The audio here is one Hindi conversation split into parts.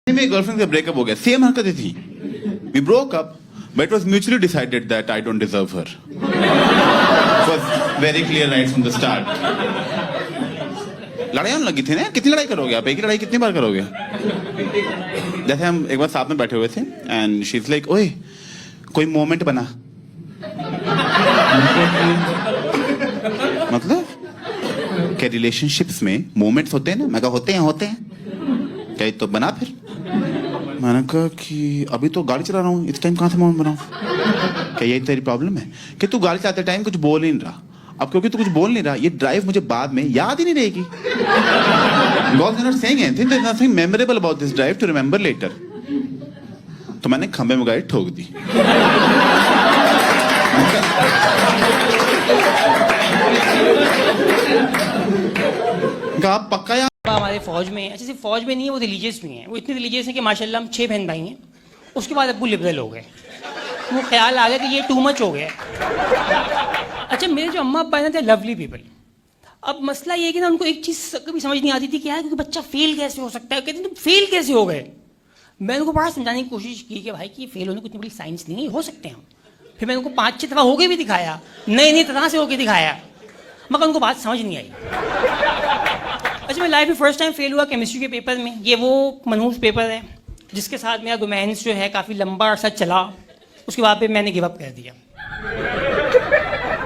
मेरी गर्लफ्रेंड से ब्रेकअप हो गया, सेम हरकतें थी. We broke up but it was mutually decided that I don't deserve her. It was very clear right from the start. लड़ाई होने लगी थी ना. कितनी लड़ाई करोगे आप? एक ही लड़ाई कितनी बार करोगे? जैसे हम एक बार साथ में बैठे हुए थे एंड शी इज लाइक, ओए कोई मोमेंट बना. मतलब क्या रिलेशनशिप्स में मोमेंट्स होते हैं ना? मैं कहा होते हैं. क्या तो बना फिर. मैंने कहा कि अभी तो गाड़ी चला रहा हूँ, इस टाइम कहाँ से मोमेंट बनाऊं? क्या यही तेरी प्रॉब्लम है कि तू गाड़ी चलाते टाइम कुछ बोल ही नहीं रहा? अब क्योंकि तू कुछ बोल नहीं रहा, ये ड्राइव मुझे बाद में याद ही नहीं रहेगी. Because you're not saying anything, there's nothing memorable about this drive to remember later. तो मैंने खंबे में गाड़ी ठोक दी. आप पक्का यार? हमारे फौज में अच्छे से फौज में नहीं है, वो रिलीजियस भी हैं. वो इतने रिलीजियस हैं कि माशाल्लाह हम 6 बहन भाई हैं. उसके बाद अब्बू लिबरल हो गए. वो ख्याल आ गया कि ये टू मच हो गया. अच्छा, मेरे जो अम्मा अब्बा हैं, लवली पीपल. अब मसला ये है कि ना उनको एक चीज़ कभी समझ नहीं आती थी कि यार क्योंकि बच्चा फेल कैसे हो सकता है. कहते हैं तुम फेल कैसे हो गए. मैंने उनको बड़ा समझाने की कोशिश की कि भाई कि फेल होने की इतनी बड़ी साइंस नहीं है, हो सकते हैं हम. फिर मैंने उनको 5-6 दफ़ा होके भी दिखाया, नई तरह से होके दिखाया, मगर उनको बात समझ नहीं आई. अच्छा, मैं लाइफ में फर्स्ट टाइम फेल हुआ केमिस्ट्री के पेपर में. ये वो मनहूस पेपर है जिसके साथ मेरा रोमांस जो है काफ़ी लंबा अरसा चला. उसके बाद फिर मैंने गिव अप कर दिया.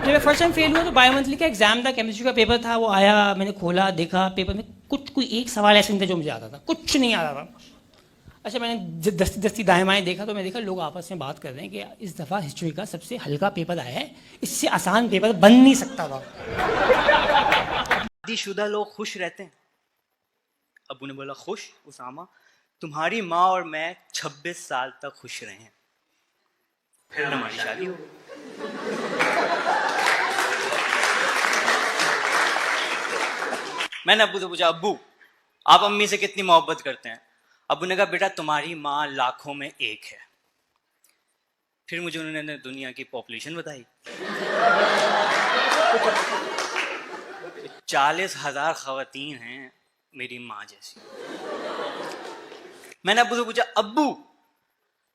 जब मैं फर्स्ट टाइम फेल हुआ तो बायोमंथली का एग्जाम था, केमिस्ट्री का पेपर था. वो आया, मैंने खोला, देखा पेपर में कोई एक सवाल ऐसे नहीं था जो मुझे आता था, कुछ नहीं आता था. अच्छा, मैंने दस्ती दाएं बाएं देखा तो मैं देखा लोग आपस में बात कर रहे हैं कि इस दफ़ा हिस्ट्री का सबसे हल्का पेपर आया है, इससे आसान पेपर बन नहीं सकता था. शादीशुदा लोग खुश रहते हैं. अबू ने बोला खुश उसामा, तुम्हारी माँ और मैं 26 साल तक खुश रहे हैं, फिर हमारी शादी हो गई. मैंने अब्बू से पूछा, अब्बू आप अम्मी से कितनी मोहब्बत करते हैं? अब्बू ने कहा, बेटा तुम्हारी माँ लाखों में एक है. फिर मुझे उन्होंने दुनिया की पॉपुलेशन बताई. 40,000 खवातीन हैं मेरी माँ जैसी. मैंने अब्बू से पूछा, अब्बू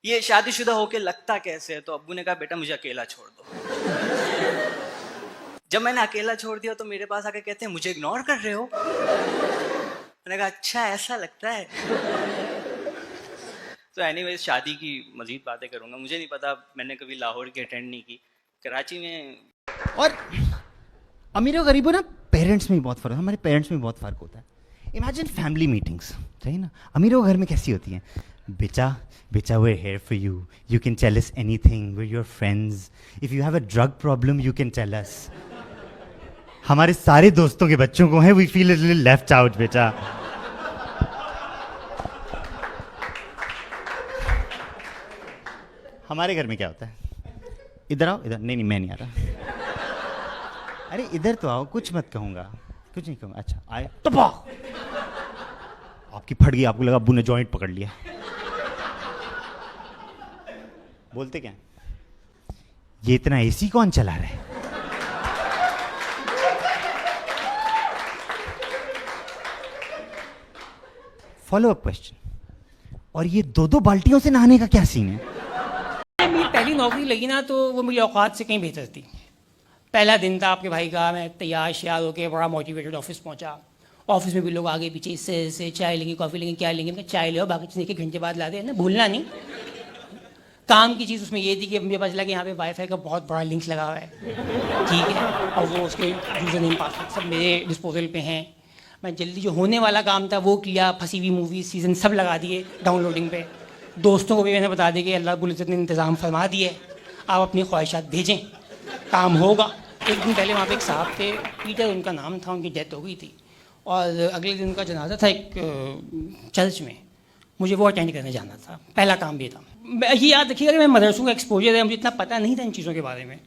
ये शादीशुदा होके लगता कैसे है? तो अब्बू ने कहा, बेटा मुझे अकेला छोड़ दो. जब मैंने अकेला छोड़ दिया तो मेरे पास आके कहते हैं, मुझे इग्नोर कर रहे हो? मैंने कहा, अच्छा ऐसा लगता है. तो एनीवेज शादी की मजीद बातें करूंगा. मुझे नहीं पता, मैंने कभी लाहौर की अटेंड नहीं की, कराची में. और अमीरों गरीबों ना पेरेंट्स में भी बहुत फ़र्क है. हमारे पेरेंट्स में बहुत फ़र्क होता है. इमेजिन फैमिली मीटिंग्स, सही ना? अमीरों घर में कैसी होती हैं? बेटा we're here for you. You can tell us anything. We're your friends. If you have a drug problem, you can tell us. हमारे सारे दोस्तों के बच्चों को है, we feel a little left out, बेटा. हमारे घर में क्या होता है? इधर आओ, इधर. नहीं मैं नहीं आ रहा. अरे इधर तो आओ, कुछ मत कहूँगा, कुछ नहीं कहूँगा. अच्छा आए तो आपकी फट गई, आपको लगा अब्बू ने जॉइंट पकड़ लिया. बोलते क्या, ये इतना एसी कौन चला रहा है? Follow up question. और ये 2-2 बाल्टियों से नहाने का क्या सीन है? मेरी पहली नौकरी लगी ना तो वो मेरी औकात से कहीं बेहतर थी. पहला दिन था आपके भाई का, मैं तैयार श्यार होकर बड़ा मोटिवेटेड ऑफिस पहुंचा. ऑफिस में भी लोग आगे पीछे इससे चाय लेंगे, कॉफ़ी लेंगे, क्या लेंगे. मैं चाय लो, बाकी चीज़ 1 घंटे बाद ला दे ना, भूलना नहीं. काम की चीज़ उसमें ये थी कि मुझे पता चला कि यहाँ पे वाईफाई का बहुत बड़ा लिंक लगा हुआ है, ठीक है, और वो उसके यूज़र नेम पासवर्ड सब मेरे डिस्पोजल पे हैं. मैं जल्दी जो होने वाला काम था वो किया, फंसी हुई मूवी सीज़न सब लगा दिए डाउनलोडिंग पे. दोस्तों को भी मैंने बता दिया कि अल्लाह रब्बुल इज़्ज़त ने इंतज़ाम फरमा दिए, आप अपनी ख्वाहिशात भेजें, काम होगा. एक दिन पहले वहाँ पे एक साहब थे, पीटर उनका नाम था, उनकी डेथ हो गई थी. और अगले दिन उनका जनाजा था एक चर्च में. मुझे वो अटेंड करने जाना था, पहला काम भी था. ये याद रखिएगा कि मैं मदरसों का एक्सपोजर है, मुझे इतना पता नहीं था इन चीज़ों के बारे में.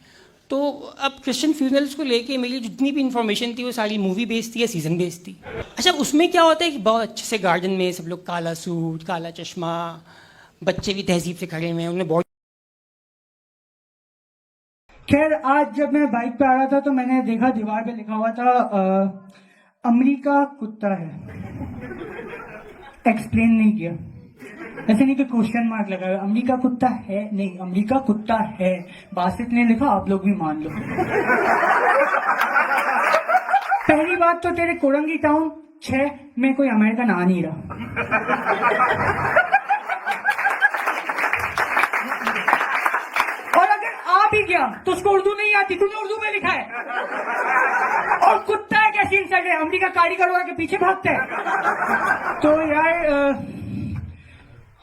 तो अब क्रिश्चियन फ्यूनरल्स को लेके मेरी जितनी भी इन्फॉर्मेशन थी वो सारी मूवी बेस्ड थी या सीज़न बेस्ड थी. अच्छा, उसमें क्या होता है कि बहुत अच्छे से गार्डन में सब लोग काला सूट, काला चश्मा, बच्चे भी तहजीब से खड़े हुए हैं, उन्हें बहुत. खैर, आज जब मैं बाइक पे आ रहा था तो मैंने देखा दीवार पे लिखा हुआ था अमेरिका कुत्ता है. एक्सप्लेन नहीं किया. ऐसे नहीं कि क्वेश्चन मार्क लगा है। अमेरिका कुत्ता है नहीं, अमेरिका कुत्ता है। बासित ने लिखा, आप लोग भी मान लो। पहली बात तो तेरे कोरंगी टाउन 6 में कोई अमेरिकन आ नहीं रहा। और अगर आ भी गया तो उसको उर्दू नहीं आती, तूने उर्दू में लिखा है। और कुत्ता है कैसी इंसल्ट है, अमेरिका कारीगर के पीछे भागता है। तो यार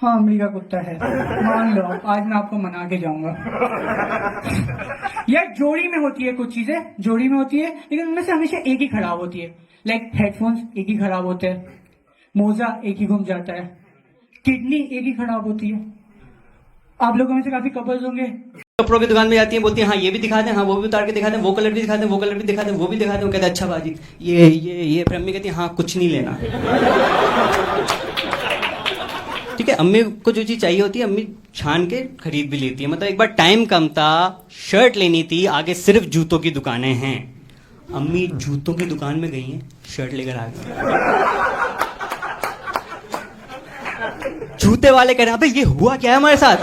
हाँ, अमेरिका कुत्ता है, मान लो। आज मैं आपको मना के जाऊंगा। यार जोड़ी में होती है कुछ चीजें, जोड़ी में होती है, लेकिन उनमें से हमेशा एक ही खराब होती है। लाइक हेडफोन्स एक ही खराब होते हैं, मोजा एक ही घूम जाता है, किडनी एक ही खराब होती है। आप लोगों में से काफी कपल्स होंगे, कपड़ों की दुकान में जाती है, बोलती है हाँ ये भी दिखा दें, हाँ वो भी उतार के दिखा दें, वो कलर भी दिखा दें, वो कलर भी दिखा दें, वो भी दिखा दें। वो कहते हैं अच्छा बाजी ये। फिर अम्मी कहती है हाँ कुछ नहीं लेना। ठीक है, अम्मी को जो चीज चाहिए होती है अम्मी छान के खरीद भी लेती है। मतलब एक बार टाइम कम था, शर्ट लेनी थी, आगे सिर्फ जूतों की दुकानें हैं। अम्मी जूतों की दुकान में गई हैं, शर्ट लेकर आ गई। जूते वाले कह रहे हैं अबे ये हुआ क्या है हमारे साथ।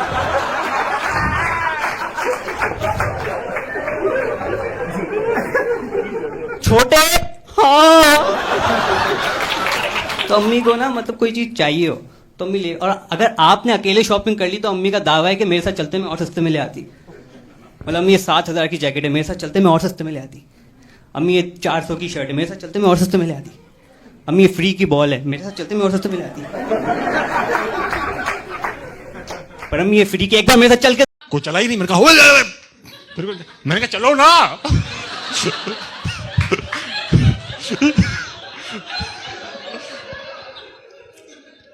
छोटे हाँ। तो अम्मी को ना मतलब कोई चीज चाहिए हो तो अम्मी ले, और अगर आपने अकेले शॉपिंग कर ली तो अम्मी का दावा है कि मेरे साथ चलते मैं और सस्ते में ले आती। मतलब अम्मी ये 7,000 की जैकेट है, मेरे साथ चलते मैं और सस्ते में ले आती। अम्मी ये 400 की शर्ट है, मेरे साथ चलते मैं और सस्ते में ले आती। अम्मी ये फ्री की बॉल है, मेरे साथ चलते मैं और सस्ते में ले आती। पर अम्मी ये फ्री की एक बार मेरे साथ चल के कोई चला ही नहीं। मैंने कहा मैंने कहा चलो ना।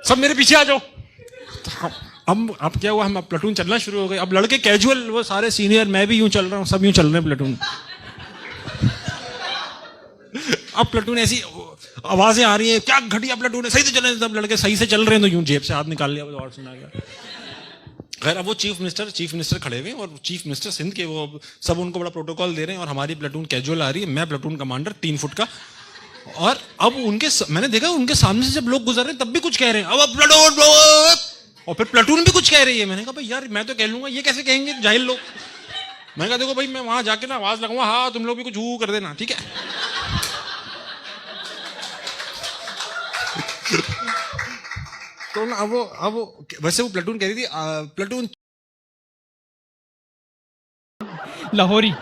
सब मेरे पीछे आ जाओ। अब क्या हुआ, हम प्लेटून चलना शुरू हो गए। अब लड़के कैजुअल, वो सारे सीनियर, मैं भी यूं चल रहा हूं, सब यूं चल रहे हैं प्लेटून। अब प्लेटून ऐसी आवाजें आ रही हैं, क्या घटिया प्लेटून है, सही से चल रहे हैं। सब लड़के सही से चल रहे हैं तो यूं जेब से हाथ निकाल लिया और सुना गया। खैर अब वो चीफ मिनिस्टर खड़े हुए हैं और चीफ मिनिस्टर सिंध के, वो सब उनको बड़ा प्रोटोकॉल दे रहे हैं और हमारी प्लेटून कैजुअल आ रही है। मैं प्लेटून कमांडर 3 फुट का। और अब मैंने देखा उनके सामने से जब लोग गुजर रहे हैं तब भी कुछ कह रहे हैं, अब प्लेटून, और फिर प्लेटून भी कुछ कह रही है। मैंने कहा भाई यार मैं तो कह लूंगा, ये कैसे कहेंगे जाहिल लोग। मैंने कहा देखो भाई मैं वहां जाके ना आवाज लगाऊंगा, हाँ तुम लोग भी कुछ हू कर देना, ठीक है। तो ना अब वो वैसे वो प्लेटून कह रही थी, प्लेटून लाहौरी,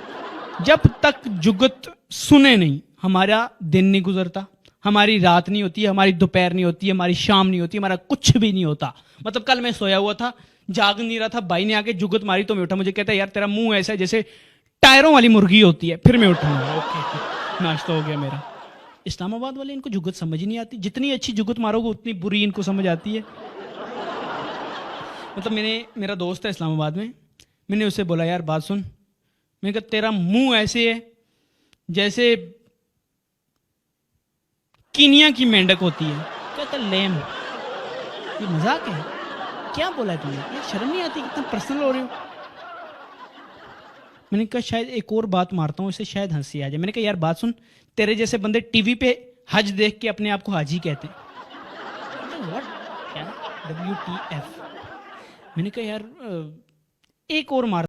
जब तक जुगत सुने नहीं हमारा दिन नहीं गुजरता, हमारी रात नहीं होती, हमारी दोपहर नहीं होती, हमारी शाम नहीं होती, हमारा कुछ भी नहीं होता। मतलब कल मैं सोया हुआ था, जाग नहीं रहा था, भाई ने आके जुगत मारी तो मैं उठा। मुझे कहता है यार तेरा मुंह ऐसा है जैसे टायरों वाली मुर्गी होती है। फिर मैं उठूंगा, ओके नाश्ता हो गया मेरा। इस्लामाबाद वाले, इनको जुगत समझ ही नहीं आती। जितनी अच्छी जुगत मारोगे उतनी बुरी इनको समझ आती है। मतलब मेरा दोस्त है इस्लामाबाद में, मैंने उससे बोला यार बात सुन, मैंने कहा तेरा मुंह ऐसे है जैसे कीनिया की मेंढक होती है। कहता लेम, ये मजाक है, क्या बोला है तुमने, ये शर्म नहीं आती, कितना पर्सनल हो रही हो। मैंने कहा शायद एक और बात मारता हूँ, इससे शायद हंसी आ जाए। मैंने कहा यार बात सुन, तेरे जैसे बंदे टीवी पे हज देख के अपने आप को हाजी कहते हैं। व्हाट, क्या WTF। मैंने कहा यार एक और मार